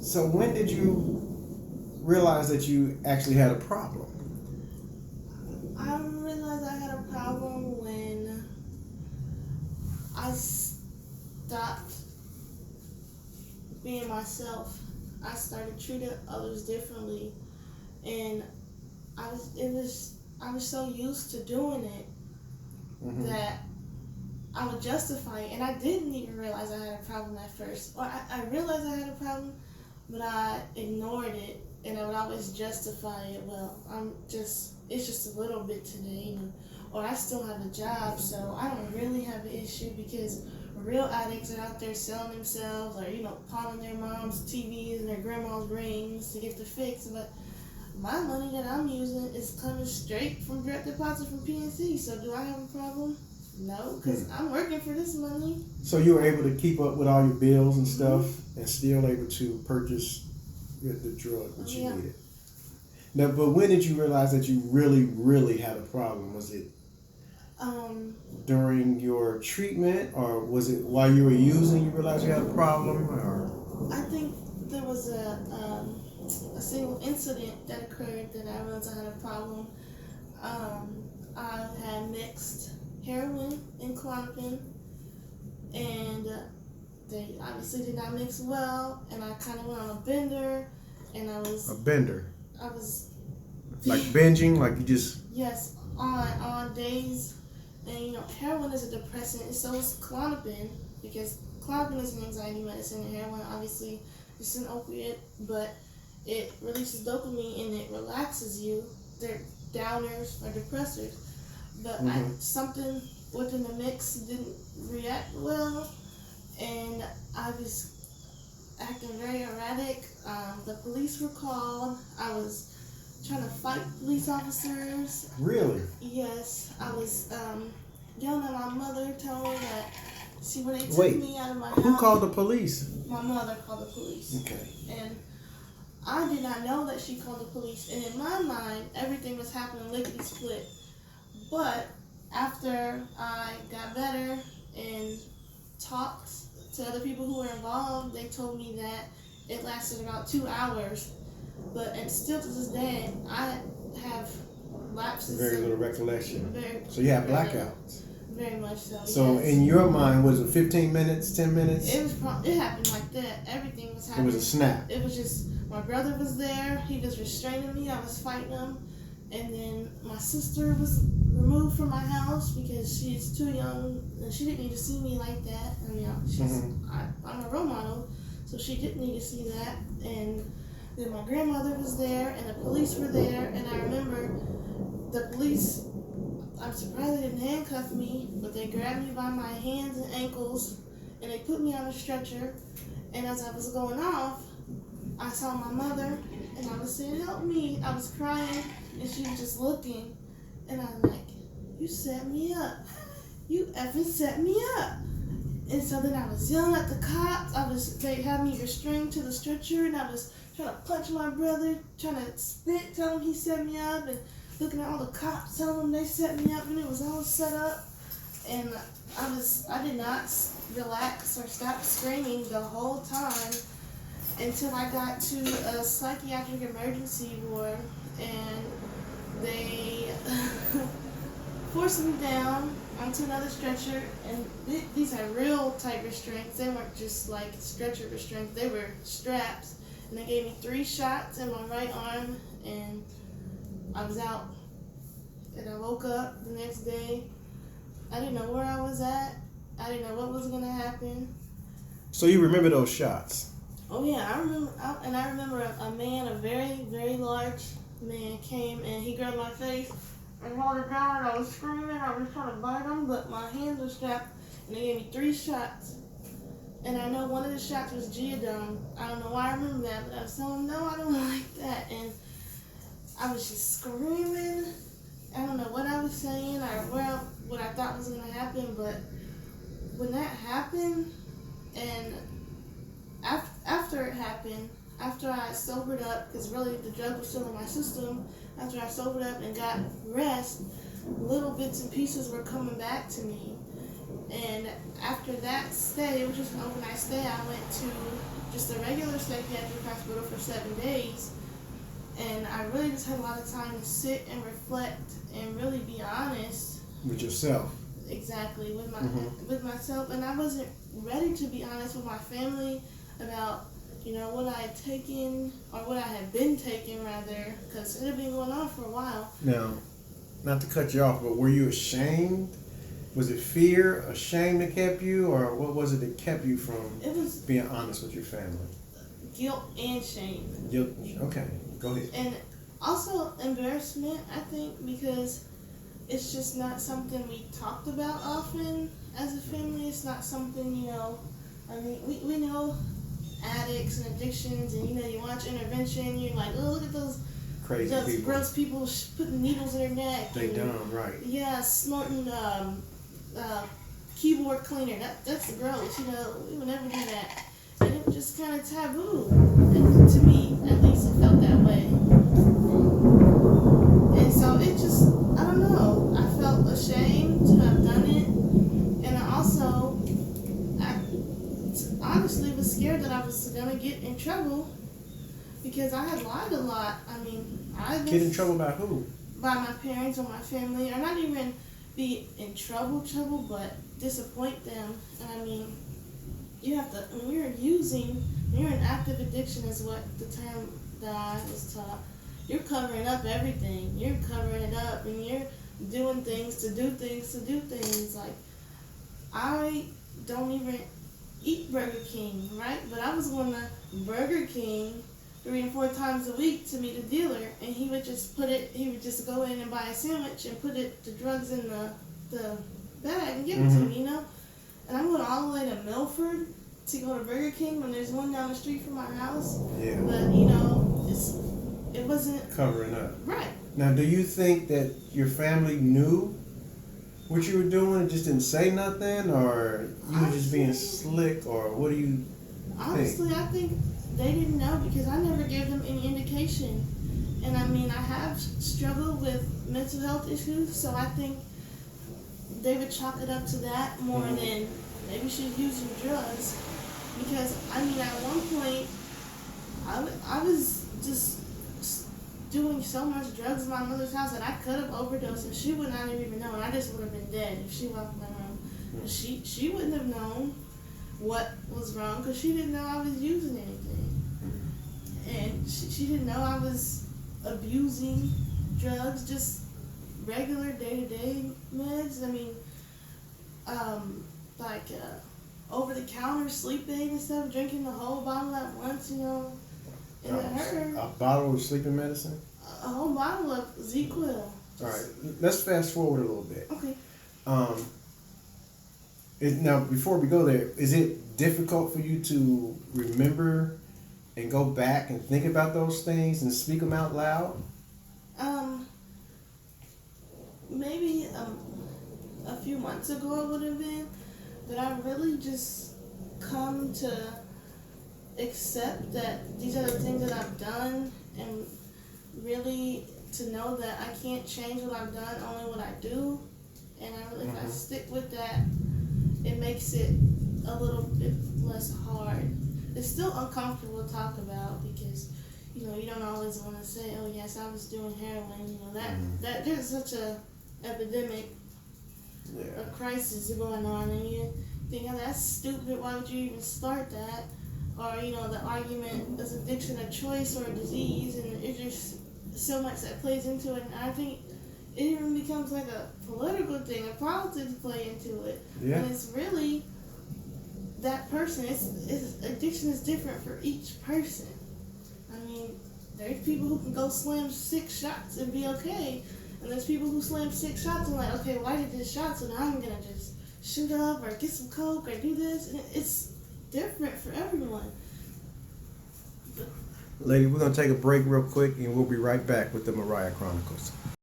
So when did you realize that you actually had a problem? I realized I had a problem when I stopped being myself. I started treating others differently, and I was so used to doing it that I would justify it, and I didn't even realize I had a problem at first. Or I realized I had a problem, but I ignored it, and I would always justify it. Well, it's just a little bit today, or I still have a job, so I don't really have an issue because real addicts are out there selling themselves, or pawning their mom's TVs and their grandma's rings to get the fix. But my money that I'm using is coming straight from direct deposit from PNC. So do I have a problem? No, because I'm working for this money. So you were able to keep up with all your bills and stuff, and still able to purchase the drug that you needed. Now, but when did you realize that you really, really had a problem? Was it during your treatment, or was it while you were using you realized you had a problem? Or I think there was a single incident that occurred that I realized I had a problem. I had mixed heroin and Klonopin, and they obviously did not mix well, and I kind of went on a bender, and I was... A bender? I was... Like binging? Like you just... Yes, on days. And heroin is a depressant, and so is Klonopin, because Klonopin is an anxiety medicine, and heroin obviously is an opiate, but it releases dopamine and it relaxes you. They're downers or depressors. But something within the mix didn't react well, and I was acting very erratic. The police were called. I was trying to fight police officers. Really? Yes. I was yelling at my mother, telling her that, see, when they took me out of my house. Who called the police? My mother called the police. Okay. And I did not know that she called the police. And in my mind, everything was happening lickety-split. But after I got better and talked to other people who were involved, they told me that it lasted about 2 hours. And still to this day, I have lapses. Very little recollection. Very, so you have blackouts. Very much so. So yes. In your mind, was it 15 minutes, 10 minutes? It happened like that. Everything was happening. It was a snap. It was just, my brother was there. He was restraining me. I was fighting him. And then my sister was removed from my house because she's too young and she didn't need to see me like that. I mean, I'm a role model, so she didn't need to see that. And then my grandmother was there and the police were there. And I remember the police, I'm surprised they didn't handcuff me, but they grabbed me by my hands and ankles and they put me on a stretcher. And as I was going off, I saw my mother and I was saying, help me. I was crying and she was just looking. And I'm like, you set me up. You effing set me up. And so then I was yelling at the cops. They had me restrained to the stretcher and I was trying to punch my brother, trying to spit, tell him he set me up, and looking at all the cops, telling them they set me up, and it was all set up. And I did not relax or stop screaming the whole time until I got to a psychiatric emergency ward, and they forced me down onto another stretcher. And these are real tight restraints. They weren't just like stretcher restraints. They were straps. And they gave me 3 shots in my right arm, and I was out. And I woke up the next day. I didn't know where I was at. I didn't know what was going to happen. So you remember those shots? Oh, yeah. I remember a man, a very, very large man, came and he grabbed my face and held it down. And I was screaming. I was trying to bite him, but my hands were strapped. And they gave me 3 shots. And I know one of the shots was Geodome. I don't know why I remember that, but I was telling him, no, I don't like that. And I was just screaming. I don't know what I was saying or what I thought was going to happen, but when that happened, and after it happened, after I sobered up, because really the drug was still in my system, after I sobered up and got rest, little bits and pieces were coming back to me. And after that stay, it was just an overnight stay, I went to just a regular psychiatric hospital for 7 days. And I really just had a lot of time to sit and reflect and really be honest with yourself. Exactly, with myself. And I wasn't ready to be honest with my family about, what I had taken, or what I had been taking rather, because it had been going on for a while. Now, not to cut you off, but were you ashamed? Was it fear, a shame that kept you, or what was it that kept you from being honest with your family? Guilt and shame. Guilt. Okay, go ahead. And also embarrassment, I think, because it's just not something we talked about often as a family. It's not something, we know addicts and addictions, and you watch Intervention, you're like, oh, look at those crazy people. Gross people putting needles in their neck. They dumb, right? Yeah, snorting keyboard cleaner. That's gross. We would never do that. And it was just kind of taboo. And to me, at least, it felt that way. And so it just, I don't know. I felt ashamed to have done it, and I also, honestly was scared that I was gonna get in trouble because I had lied a lot. Get in trouble by who? By my parents or my family, or not even be in trouble, but disappoint them. And you have to, when you're in active addiction is what the term that I was taught. You're covering up everything. You're covering it up, and you're doing things to do things. Like, I don't even eat Burger King, right? But I was going to Burger King 3 and 4 times a week to meet a dealer, and he would just go in and buy a sandwich and put the drugs in the bag and give it to me, And I'm going all the way to Milford to go to Burger King when there's one down the street from my house. Yeah. But, it wasn't covering up. Right. Now, do you think that your family knew what you were doing and just didn't say nothing, or you were just being slick, or what do you Honestly, I think they didn't know because I never gave them any indication. And I have struggled with mental health issues, so I think they would chalk it up to that more than maybe she's using drugs. Because, at one point, I was just doing so much drugs in my mother's house that I could have overdosed, and she would not have even known. I just would have been dead if she walked in my room. And she wouldn't have known what was wrong because she didn't know I was using anything. And she didn't know I was abusing drugs, just regular day-to-day meds. Over-the-counter sleep aid and stuff, drinking the whole bottle at once, And it hurt. A bottle of sleeping medicine? A whole bottle of ZQuil. All right, let's fast forward a little bit. Okay. Now, before we go there, is it difficult for you to remember and go back and think about those things and speak them out loud? Maybe a few months ago it would have been, but I really just come to accept that these are the things that I've done, and really to know that I can't change what I've done, only what I do. And if I stick with that, it makes it a little bit less hard. It's still uncomfortable to talk about because you don't always want to say, oh yes, I was doing heroin. That there's such a epidemic, a crisis going on, and you think, oh, that's stupid. Why would you even start that? Or the argument, is addiction a choice or a disease? And it's just so much that plays into it. And I think it even becomes like a political thing, a politics play into it. Yeah. And it's really that person. It's addiction is different for each person. There's people who can go slam 6 shots and be okay. And there's people who slam 6 shots and okay, well, I did this shot, so now I'm going to just shoot up or get some coke or do this. And it's different for everyone. Lady, we're going to take a break real quick, and we'll be right back with the Mariah Chronicles.